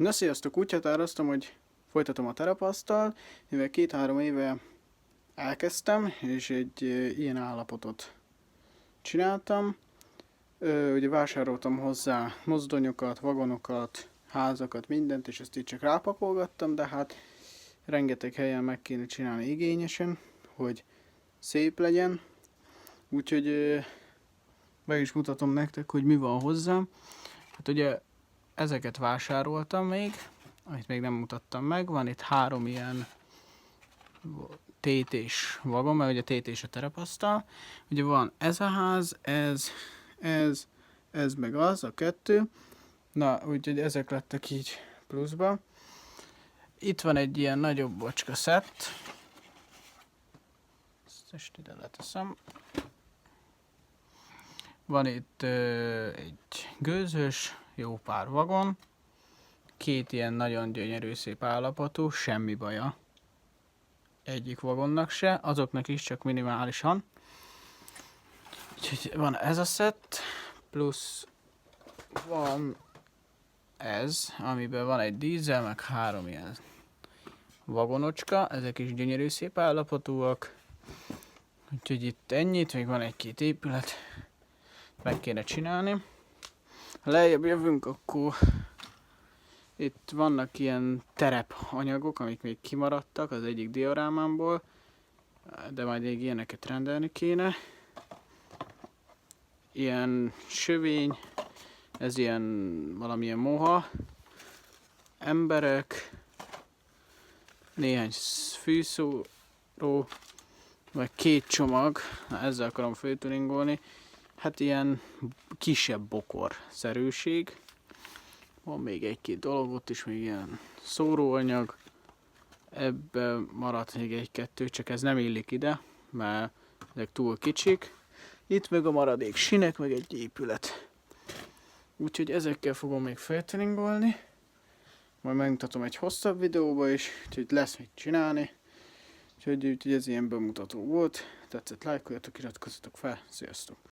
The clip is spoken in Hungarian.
Na sziasztok, úgy határoztam, hogy folytatom a terepasztalt, mivel 2-3 éve elkezdtem, és egy ilyen állapotot csináltam. Ugye vásároltam hozzá mozdonyokat, vagonokat, házakat, mindent, és ezt így csak rápakolgattam, de hát rengeteg helyen meg kéne csinálni igényesen, hogy szép legyen. Úgyhogy meg is mutatom nektek, hogy mi van hozzá. Hát ugye ezeket vásároltam még, amit még nem mutattam meg. Van itt 3 ilyen tétés vagon, mert ugye tétés a terepasztal. Ugye van ez a ház, ez meg az, a 2. Na, úgyhogy ezek lettek így pluszba. Itt van egy ilyen nagyobb bocska szett. Ezt ide leteszem. Van itt egy gőzös, jó pár vagon. 2 ilyen nagyon gyönyörű, szép állapotú, semmi baja egyik vagonnak se, azoknak is csak minimálisan. Úgyhogy van ez a szett, plusz van ez, amiben van egy dízel, meg 3 ilyen vagonocska, ezek is gyönyörű, szép állapotúak. Úgyhogy itt ennyit, még van 1-2 épület, meg kéne csinálni. Ha lejjebb jövünk, akkor itt vannak ilyen terepanyagok, amik még kimaradtak az egyik diorámámból, de majd még ilyeneket rendelni kéne. Ilyen sövény, ez ilyen valamilyen moha, emberek, néhány fűszóró, vagy 2 csomag, ezzel akarom főtuningolni, hát ilyen kisebb bokor-szerűség. Van még 1-2 dolog, ott is még ilyen szóróanyag. Ebben maradt még 1-2, csak ez nem illik ide, mert ezek túl kicsik. Itt meg a maradék sinek, meg egy épület. Úgyhogy ezekkel fogom még feltuningolni. Majd megmutatom egy hosszabb videóba is, úgyhogy lesz mit csinálni. Úgyhogy ez ilyen bemutató volt. Tetszett, lájkoljatok, iratkozzatok fel. Sziasztok!